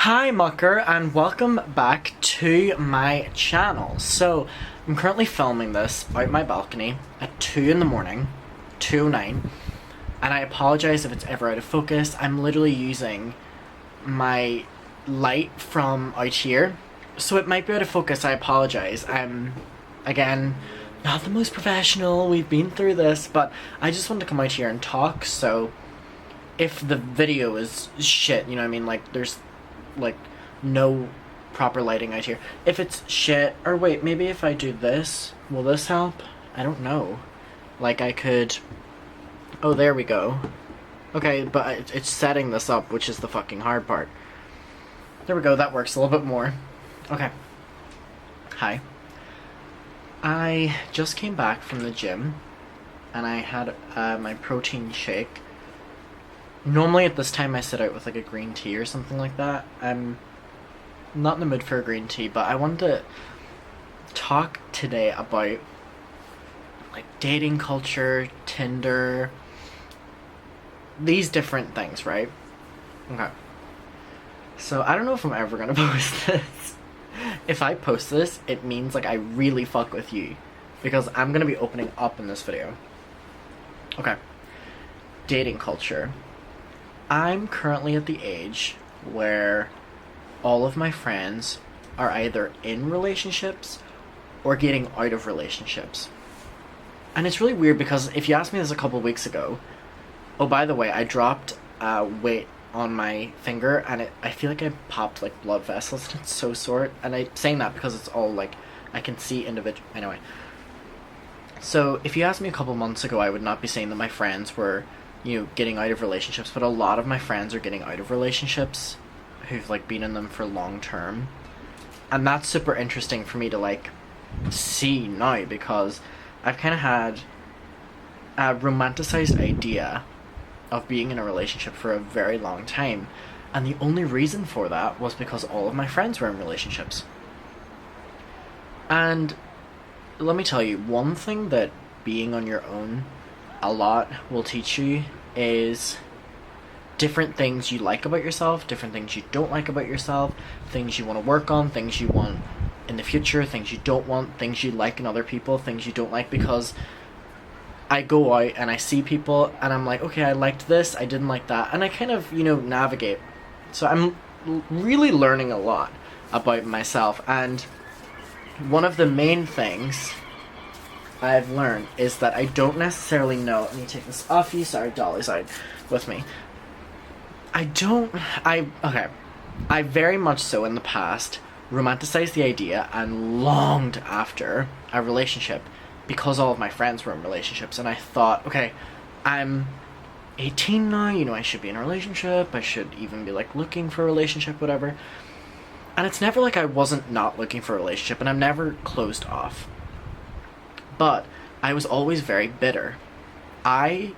Hi Mucker, and welcome back to my channel. So I'm currently filming this out my balcony at 2 in the morning, 2:09, and I apologize if it's ever out of focus. I'm literally using my light from out here, so it might be out of focus. I apologize. I'm, again, not the most professional. We've been through this, but I just wanted to come out here and talk. So if the video is shit, you know what I mean, like there's like no proper lighting out here. If it's shit, or wait, maybe if I do this, will this help? I don't know. Like I could, oh there we go. Okay, but it's setting this up, which is the fucking hard part. There we go, that works a little bit more. Okay. Hi. I just came back from the gym and I had my protein shake. Normally at this time I sit out with like a green tea or something like that. I'm not in the mood for a green tea, but I wanted to talk today about like dating culture, Tinder, these different things, right? Okay. So I don't know if I'm ever gonna post this. If I post this, it means like I really fuck with you, because I'm gonna be opening up in this video. Okay. Dating culture. I'm currently at the age where all of my friends are either in relationships or getting out of relationships. And it's really weird because if you asked me this a couple weeks ago, oh, by the way, I dropped weight on my finger and I feel like I popped like blood vessels and it's so sore. And I'm saying that because it's all like, I can see individual, anyway. So if you asked me a couple months ago, I would not be saying that my friends were, you know, getting out of relationships, but a lot of my friends are getting out of relationships who've like been in them for long term. And that's super interesting for me to like see now, because I've kind of had a romanticized idea of being in a relationship for a very long time, and the only reason for that was because all of my friends were in relationships. And let me tell you, one thing that being on your own a lot will teach you is different things you like about yourself, different things you don't like about yourself, things you want to work on, things you want in the future, things you don't want, things you like in other people, things you don't like. Because I go out and I see people and I'm like, okay, I liked this, I didn't like that, and I kind of, you know, navigate. So I'm really learning a lot about myself, and one of the main things I've learned is that I don't necessarily know. Let me take this off you. Sorry, Dolly's out with me. I very much so in the past romanticized the idea and longed after a relationship because all of my friends were in relationships, and I thought, okay, I'm 18 now, you know, I should be in a relationship, I should even be like looking for a relationship, whatever. And it's never like I wasn't not looking for a relationship, and I'm never closed off. But I was always very bitter. I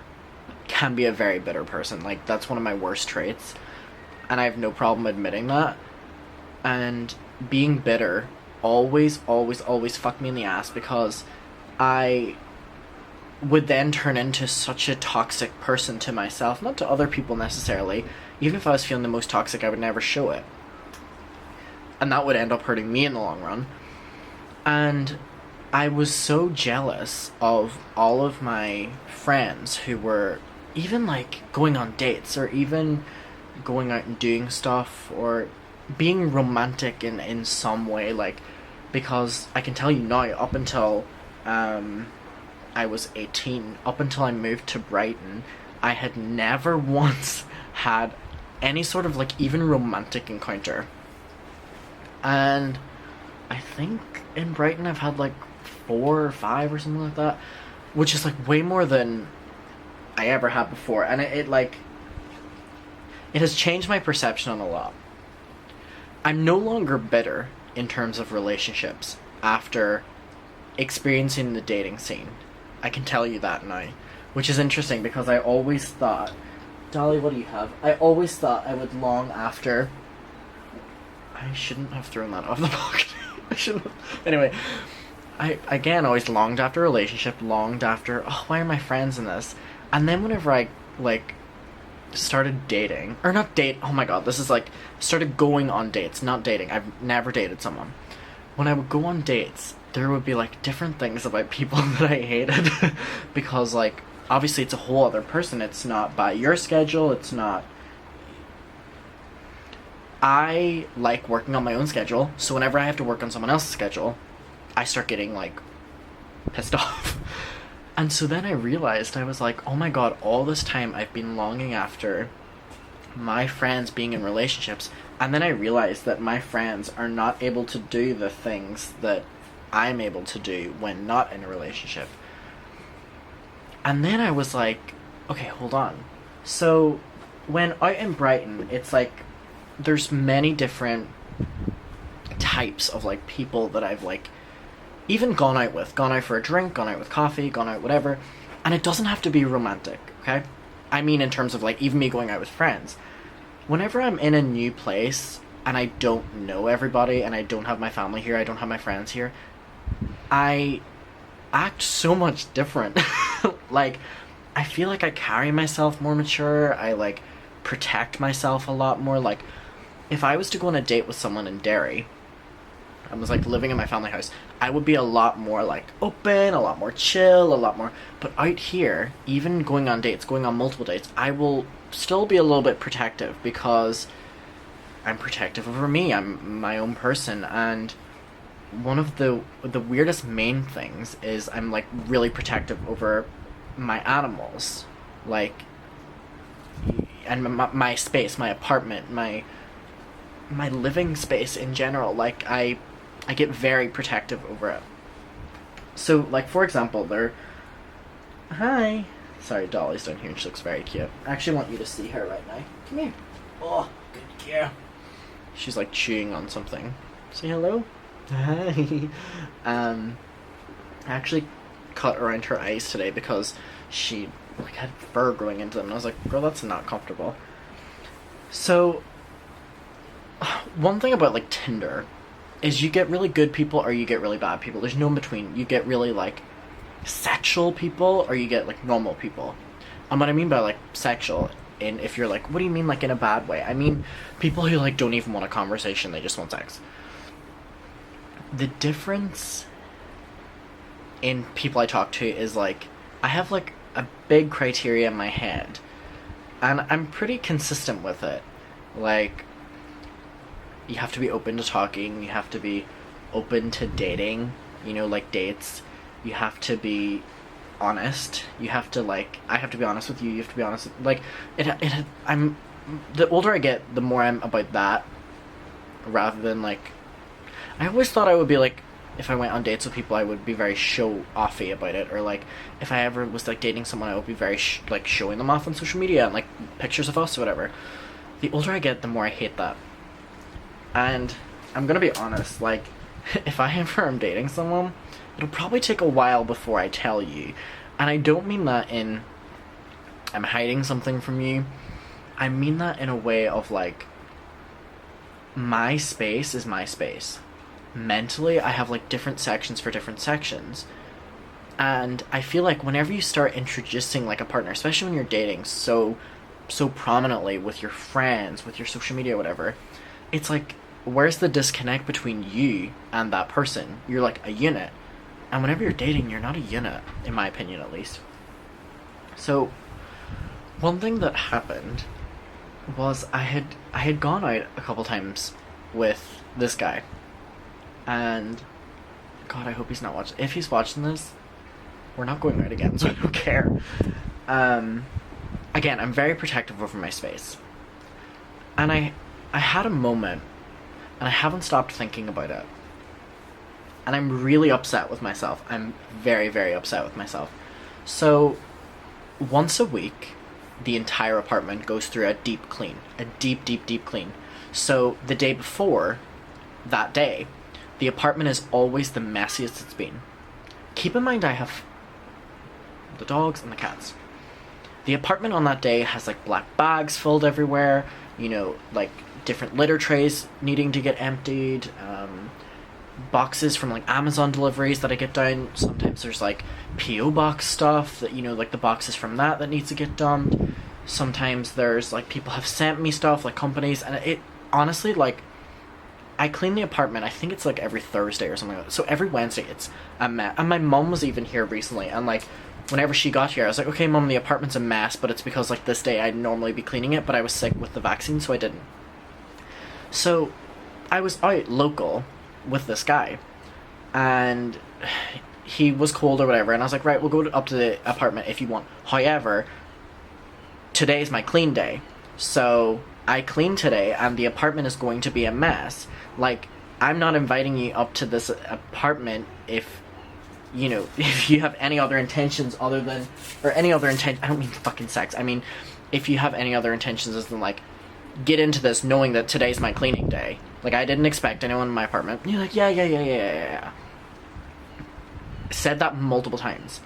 can be a very bitter person. Like, that's one of my worst traits. And I have no problem admitting that. And being bitter always fucked me in the ass, because I would then turn into such a toxic person to myself. Not to other people necessarily. Even if I was feeling the most toxic, I would never show it. And that would end up hurting me in the long run. And I was so jealous of all of my friends who were even like going on dates, or even going out and doing stuff, or being romantic in some way, like, because I can tell you now, up until I was 18, up until I moved to Brighton, I had never once had any sort of like even romantic encounter. And I think in Brighton I've had like 4 or 5 or something like that, which is like way more than I ever had before. And it has changed my perception on a lot. I'm no longer bitter in terms of relationships after experiencing the dating scene. I can tell you that now, which is interesting, because I always thought, Dolly, what do you have? I always thought I would long after. I shouldn't have thrown that off the balcony. I shouldn't have. Anyway, I, again, always longed after a relationship, longed after, oh, why are my friends in this? And then whenever I, like, started dating, or not date, oh my god, this is like, started going on dates, not dating. I've never dated someone. When I would go on dates, there would be like different things about people that I hated because like obviously it's a whole other person. It's not by your schedule. It's not. I like working on my own schedule, so whenever I have to work on someone else's schedule, I start getting like pissed off. And so then I realized, I was like, oh my god, all this time I've been longing after my friends being in relationships, and then I realized that my friends are not able to do the things that I'm able to do when not in a relationship. And then I was like, okay, hold on. So when out in Brighton, it's like there's many different types of like people that I've like even gone out for a drink, gone out with coffee, gone out whatever, and it doesn't have to be romantic, okay? I mean in terms of like even me going out with friends. Whenever I'm in a new place and I don't know everybody and I don't have my family here, I don't have my friends here, I act so much different. Like, I feel like I carry myself more mature, I like protect myself a lot more. Like, if I was to go on a date with someone in Derry, I was like living in my family house, I would be a lot more like open, a lot more chill, a lot more. But out here, even going on dates, going on multiple dates, I will still be a little bit protective because I'm protective over me. I'm my own person, and one of the weirdest main things is I'm like really protective over my animals, like, and my space, my apartment, my living space in general. Like I get very protective over it. So like for example, hi, sorry, Dolly's down here and she looks very cute. I actually want you to see her right now. Come here. Oh, good girl. She's like chewing on something. Say hello. Hi. I actually cut around her eyes today because she like had fur growing into them, and I was like, girl, that's not comfortable. So one thing about like Tinder is you get really good people or you get really bad people. There's no in between. You get really like sexual people or you get like normal people. And what I mean by like sexual, and if you're like, what do you mean like in a bad way? I mean people who like don't even want a conversation, they just want sex. The difference in people I talk to is like, I have like a big criteria in my head and I'm pretty consistent with it. Like, you have to be open to talking, you have to be open to dating, you know, like dates. You have to be honest. You have to like, I have to be honest with you, you have to be honest. Like, I'm, the older I get, the more I'm about that, rather than like, I always thought I would be like, if I went on dates with people, I would be very show-offy about it, or like, if I ever was like dating someone, I would be very like showing them off on social media and like pictures of us or whatever. The older I get, the more I hate that. And I'm gonna be honest, like, if I ever am dating someone, it'll probably take a while before I tell you. And I don't mean that in, I'm hiding something from you. I mean that in a way of like, my space is my space. Mentally, I have like different sections for different sections. And I feel like whenever you start introducing like a partner, especially when you're dating so prominently with your friends, with your social media, whatever, it's like, where's the disconnect between you and that person? You're like a unit. And whenever you're dating, you're not a unit, in my opinion at least. So one thing that happened was I had gone out a couple times with this guy. And God, I hope he's not watching. If he's watching this, we're not going out again, so I don't care. Again, I'm very protective over my space. And I had a moment, and I haven't stopped thinking about it. And I'm really upset with myself. I'm very, very upset with myself. So, once a week, the entire apartment goes through a deep clean. A deep, deep, deep clean. So, the day before that day, the apartment is always the messiest it's been. Keep in mind I have the dogs and the cats. The apartment on that day has like black bags filled everywhere, you know, like different litter trays needing to get emptied, boxes from like Amazon deliveries that I get down. Sometimes there's like P.O. box stuff that, you know, like the boxes from that needs to get dumped. Sometimes there's like people have sent me stuff, like companies, and it honestly, like, I clean the apartment, I think it's like every Thursday or something like that. So every Wednesday it's a mess. And my mom was even here recently, and like whenever she got here I was like, okay mom, the apartment's a mess, but it's because like this day I'd normally be cleaning it, but I was sick with the vaccine, so I didn't. So I was out local with this guy, and he was cold or whatever, and I was like, right, we'll go up to the apartment if you want. However, today's my clean day, so I clean today and the apartment is going to be a mess. Like, I'm not inviting you up to this apartment if, you know, if you have any other intentions other than, or any other intent, I don't mean fucking sex, I mean, if you have any other intentions other than, like, get into this knowing that today's my cleaning day. Like, I didn't expect anyone in my apartment. And you're like, yeah. Said that multiple times.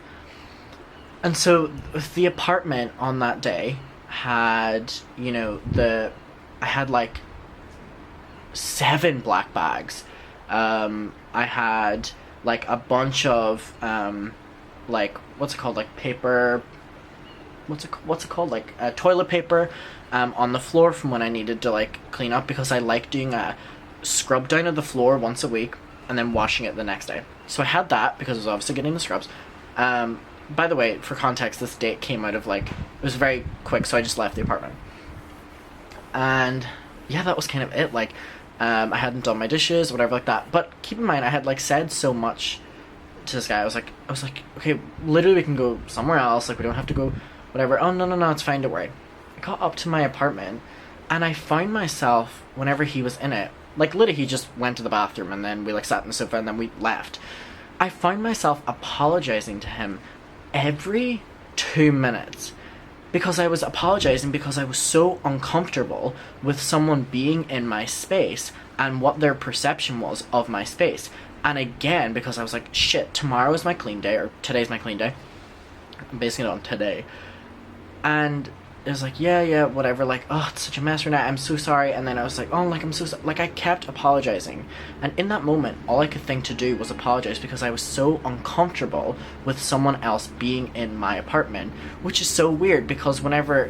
And so, the apartment on that day had, you know, I had like 7 black bags. I had like a bunch of like, what's it called, like paper, what's it called, like toilet paper on the floor from when I needed to like clean up, because I like doing a scrub down of the floor once a week and then washing it the next day. So I had that because I was obviously getting the scrubs. By the way, for context, this date came out of like, it was very quick, so I just left the apartment. And yeah, that was kind of it. Like, I hadn't done my dishes, whatever like that. But keep in mind, I had like said so much to this guy. I was like, okay, literally we can go somewhere else. Like, we don't have to go, whatever. Oh, no, it's fine, don't worry. I got up to my apartment, and I found myself, whenever he was in it, like literally he just went to the bathroom, and then we like sat in the sofa, and then we left. I found myself apologizing to him every 2 minutes, because I was apologizing because I was so uncomfortable with someone being in my space and what their perception was of my space. And again, because I was like, shit, tomorrow is my clean day, or today's my clean day. I'm basing it on today. And it was like, yeah, whatever, like, oh, it's such a mess right now, I'm so sorry. And then I was like, oh, like, I'm so sorry. Like, I kept apologizing. And in that moment, all I could think to do was apologize, because I was so uncomfortable with someone else being in my apartment, which is so weird, because whenever,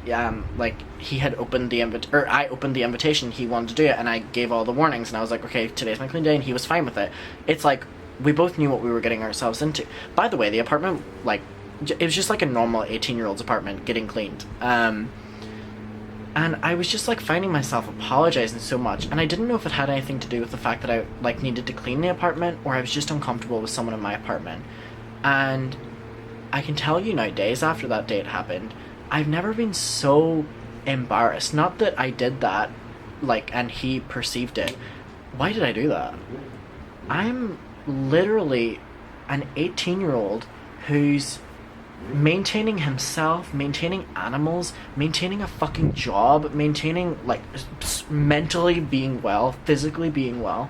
like, he had opened the I opened the invitation, he wanted to do it, and I gave all the warnings, and I was like, okay, today's my clean day, and he was fine with it. It's like, we both knew what we were getting ourselves into. By the way, the apartment, like, it was just like a normal 18-year-old's apartment getting cleaned. And I was just like finding myself apologizing so much, and I didn't know if it had anything to do with the fact that I like needed to clean the apartment, or I was just uncomfortable with someone in my apartment. And I can tell you now, days after that date happened, I've never been so embarrassed. Not that I did that, like, and he perceived it. Why did I do that? I'm literally an 18-year-old who's maintaining himself, maintaining animals, maintaining a fucking job, maintaining, like, mentally being well, physically being well,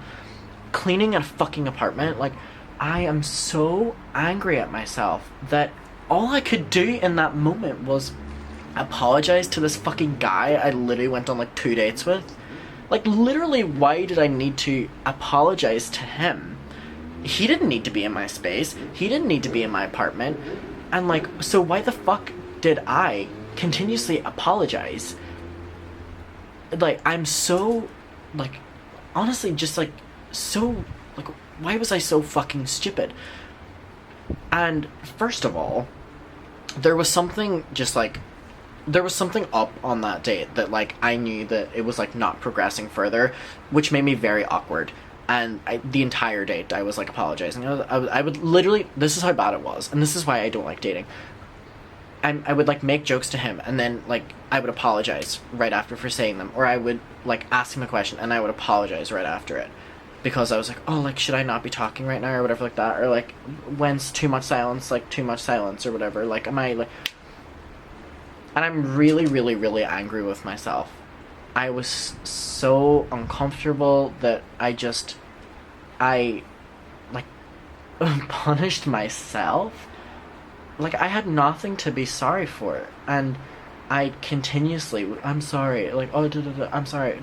cleaning a fucking apartment. Like, I am so angry at myself that all I could do in that moment was apologize to this fucking guy I literally went on like 2 dates with. Like, literally, why did I need to apologize to him? He didn't need to be in my space. He didn't need to be in my apartment. And, like, so why the fuck did I continuously apologize? Like, I'm so, like, honestly, just, like, so, like, why was I so fucking stupid? And, first of all, there was something just, like, there was something up on that date that, like, I knew that it was, like, not progressing further, which made me very awkward. And the entire date, I was, like, apologizing. I would literally, this is how bad it was, and this is why I don't like dating. I would, like, make jokes to him, and then, like, I would apologize right after for saying them. Or I would, like, ask him a question, and I would apologize right after it. Because I was like, oh, like, should I not be talking right now, or whatever like that. Or, like, when's too much silence, like, too much silence, or whatever. Like, am I, like... And I'm really, really, really angry with myself. I was so uncomfortable that I like, punished myself. Like, I had nothing to be sorry for. And I continuously, I'm sorry, like, oh, I'm sorry,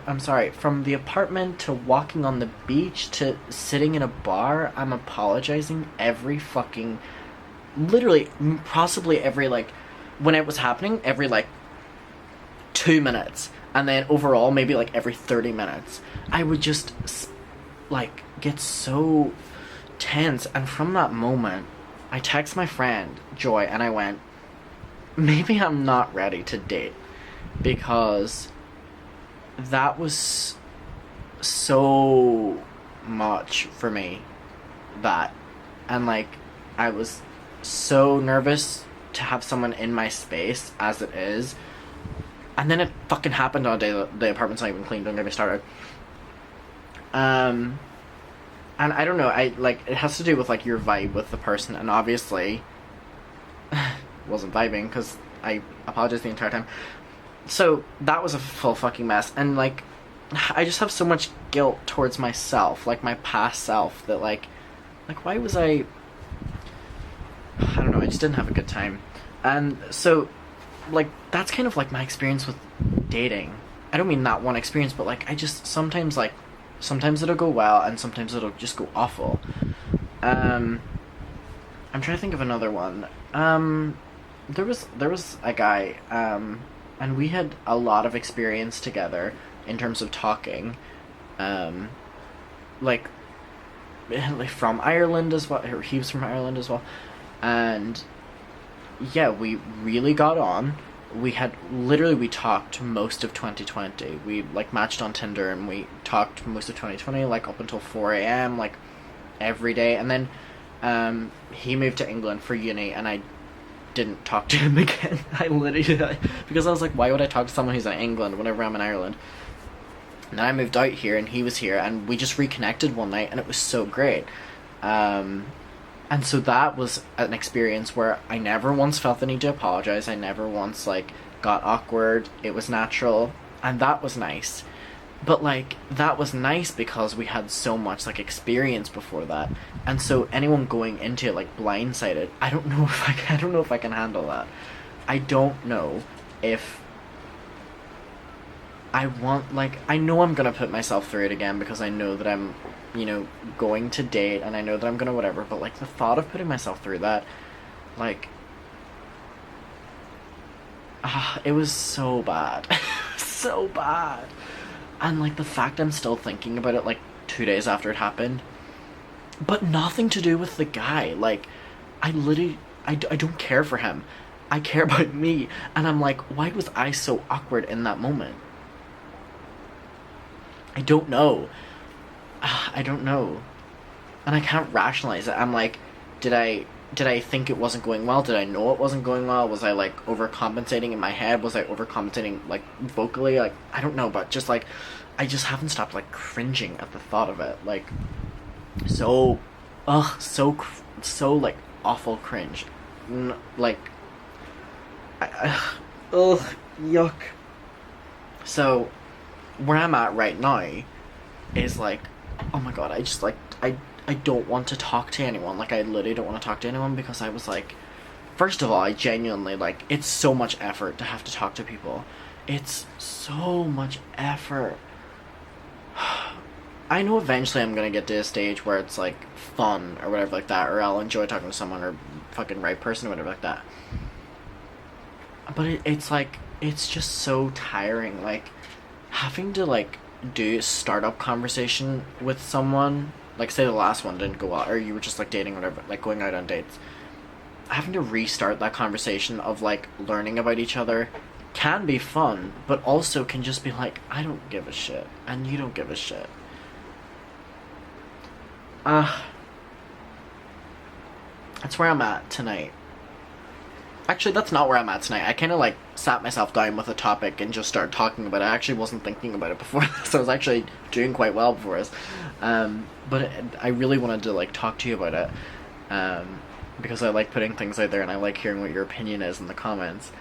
I'm sorry. From the apartment to walking on the beach to sitting in a bar, I'm apologizing every fucking, literally, possibly every, like, when it was happening every like 2 minutes, and then overall maybe like every 30 minutes, I would just like get so tense. And from that moment, I text my friend Joy and I went, maybe I'm not ready to date, because that was so much for me, that, and like I was so nervous to have someone in my space as it is, and then it fucking happened on a day that the apartment's not even clean, don't get me started. And I don't know, I like, it has to do with like your vibe with the person, and obviously wasn't vibing because I apologized the entire time. So that was a full fucking mess, and like I just have so much guilt towards myself, like my past self, that like why was I don't know, I just didn't have a good time. And so like that's kind of like my experience with dating. I don't mean that one experience, but like I just sometimes it'll go well and sometimes it'll just go awful. I'm trying to think of another one. There was a guy, and we had a lot of experience together in terms of talking, like from Ireland as well. Or he was from Ireland as well, and yeah, we really got on. We talked most of 2020. We like matched on Tinder and we talked most of 2020, like up until 4 a.m. like every day. And then he moved to England for uni, and I didn't talk to him again. I literally, because I was like, why would I talk to someone who's in England whenever I'm in Ireland? And then I moved out here and he was here, and we just reconnected one night and it was so great. And so that was an experience where I never once felt the need to apologize. I never once like got awkward. It was natural, and that was nice. But like that was nice because we had so much like experience before that, and so anyone going into it like blindsided, I don't know if I can handle that. I don't know if I want, like, I know I'm gonna put myself through it again because I know that I'm, going to date, and I know that I'm gonna whatever, but like the thought of putting myself through that, like, it was so bad. So bad. And like the fact I'm still thinking about it like 2 days after it happened, but nothing to do with the guy. Like, I literally, I don't care for him. I care about me, and I'm like, why was I so awkward in that moment? I don't know. I don't know. And I can't rationalize it. I'm like, did I think it wasn't going well? Did I know it wasn't going well? Was I like overcompensating in my head? Was I overcompensating like vocally? Like, I don't know, but just like, I just haven't stopped like cringing at the thought of it. Like, so like awful cringe. Like, yuck. So where I'm at right now is like, oh my god, I just like, I don't want to talk to anyone. Like, I literally don't want to talk to anyone because I was like, first of all, I genuinely, like, it's so much effort to have to talk to people. It's so much effort. I know eventually I'm gonna get to a stage where it's like fun or whatever like that, or I'll enjoy talking to someone or fucking right person or whatever like that. But it's like, it's just so tiring, like, having to like do start-up conversation with someone, like say the last one didn't go well, or you were just like dating or whatever, like going out on dates, having to restart that conversation of like learning about each other can be fun, but also can just be like, I don't give a shit and you don't give a shit. That's where I'm at tonight. Actually, that's not where I'm at tonight. I kind of like sat myself down with a topic and just started talking about it. I actually wasn't thinking about it before this. I was actually doing quite well before this. But I really wanted to like talk to you about it. Because I like putting things out there and I like hearing what your opinion is in the comments.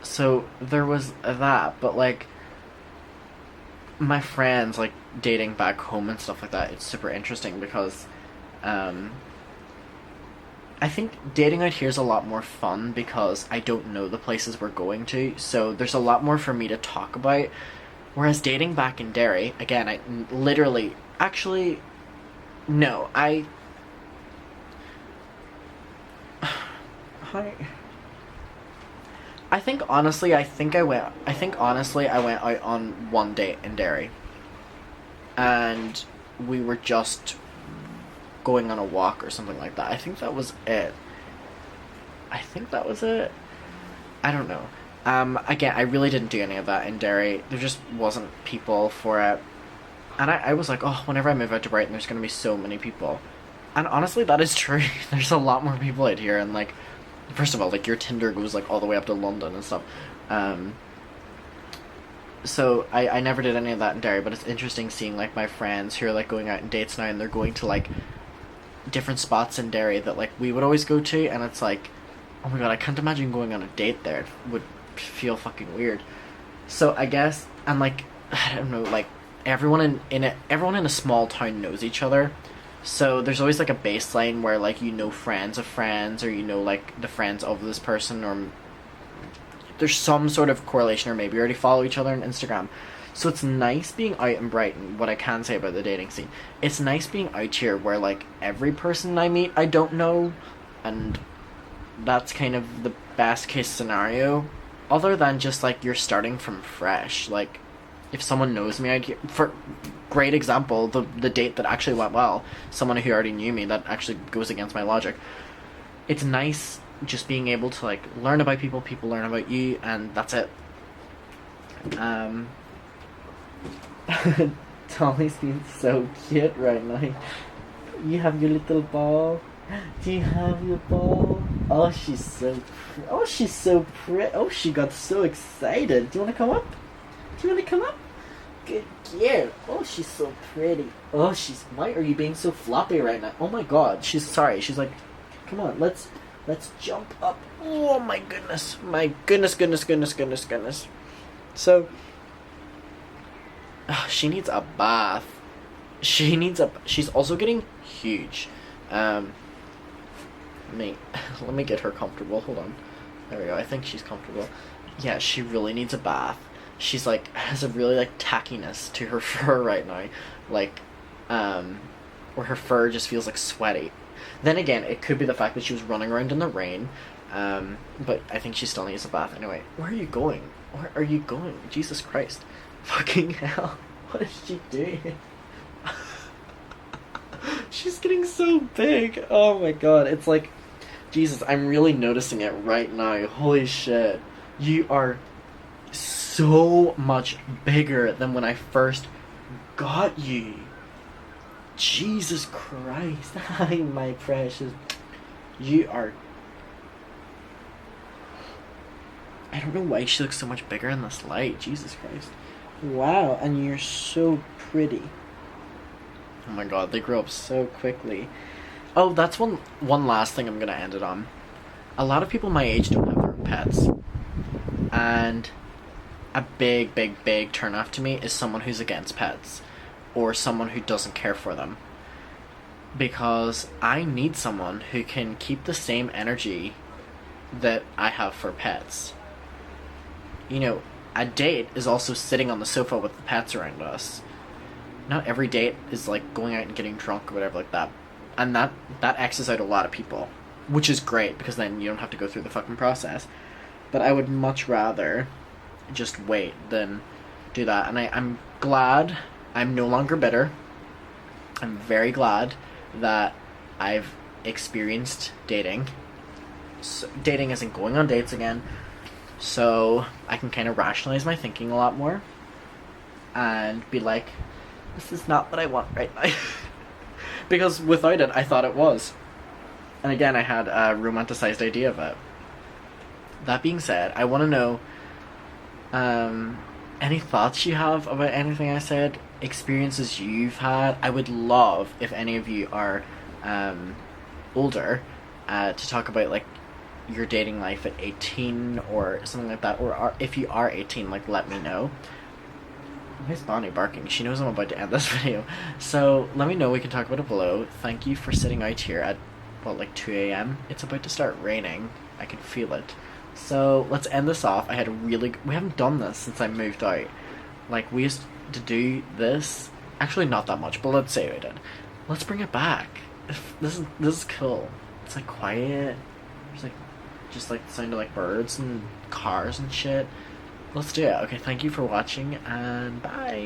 So there was that, but like my friends like dating back home and stuff like that, it's super interesting because I think dating out here is a lot more fun because I don't know the places we're going to, so there's a lot more for me to talk about. Whereas dating back in Derry, again, I literally, actually, no, how... I think honestly I went out on one date in Derry. And we were just going on a walk or something like that. I think that was it. I don't know. Again, I really didn't do any of that in Derry. There just wasn't people for it. And I was like, oh, whenever I move out to Brighton, there's going to be so many people. And honestly, that is true. There's a lot more people out here. And, like, first of all, like, your Tinder goes, like, all the way up to London and stuff. So I never did any of that in Derry, but it's interesting seeing, like, my friends who are, like, going out on dates now, and they're going to, like, different spots in Derry that, like, we would always go to, and it's like, oh my god, I can't imagine going on a date there. It would feel fucking weird. So I guess, and, like, I don't know, like, everyone in a small town knows each other. So there's always, like, a baseline where, like, you know friends of friends, or you know, like, the friends of this person, or there's some sort of correlation, or maybe you already follow each other on Instagram. So it's nice being out in Brighton. What I can say about the dating scene, it's nice being out here where, like, every person I meet I don't know, and that's kind of the best case scenario, other than just, like, you're starting from fresh. Like, if someone knows me out here, for great example, the date that actually went well, someone who already knew me, that actually goes against my logic. It's nice just being able to, like, learn about people learn about you, and that's it. Dolly's being so cute right now. You have your little ball. Do you have your ball? Oh, she's so pretty. Oh, she got so excited. Do you want to come up? Good girl. Oh, she's so pretty. Oh, why are you being so floppy right now? Oh my god, she's sorry. She's like, come on, let's jump up. Oh my goodness. Goodness. So, she needs a bath. She's also getting huge. Let me get her comfortable. Hold on. There we go. I think she's comfortable. Yeah, she really needs a bath. She's, like, has a really, like, tackiness to her fur right now. Like, where her fur just feels, like, sweaty. Then again, it could be the fact that she was running around in the rain. But I think she still needs a bath. Anyway, where are you going? Jesus Christ. Fucking hell. What is she doing? She's getting so big. Oh my god. It's like, Jesus, I'm really noticing it right now. Holy shit. You are so much bigger than when I first got you. Jesus Christ. Hi, my precious. You are... I don't know why she looks so much bigger in this light. Jesus Christ. Wow, and you're so pretty. Oh my god, they grow up so quickly. Oh, that's one last thing I'm gonna end it on. A lot of people my age don't have their own pets. And a big turn-off to me is someone who's against pets. Or someone who doesn't care for them. Because I need someone who can keep the same energy that I have for pets. You know, a date is also sitting on the sofa with the pets around us. Not every date is, like, going out and getting drunk or whatever like that. And that X's out a lot of people. Which is great, because then you don't have to go through the fucking process. But I would much rather just wait than do that. And I'm glad I'm no longer bitter. I'm very glad that I've experienced dating. So, dating isn't going on dates again. So I can kind of rationalize my thinking a lot more. And be like, this is not what I want right now. Because without it, I thought it was. And again, I had a romanticized idea of it. That being said, I want to know any thoughts you have about anything I said, experiences you've had. I would love if any of you are older to talk about, like, your dating life at 18 or something like that. Or if you are 18, like, let me know. Why is Bonnie barking? She knows I'm about to end this video. So let me know. We can talk about it below. Thank you for sitting out here at, what, like 2 a.m.? It's about to start raining. I can feel it. So let's end this off. I had a really... We haven't done this since I moved out. Like, we used to do this... Actually, not that much, but let's say we did. Let's bring it back. This is cool. It's, like, quiet. There's, like, just like the sound of like birds and cars and shit. Let's do it. Okay, thank you for watching and bye.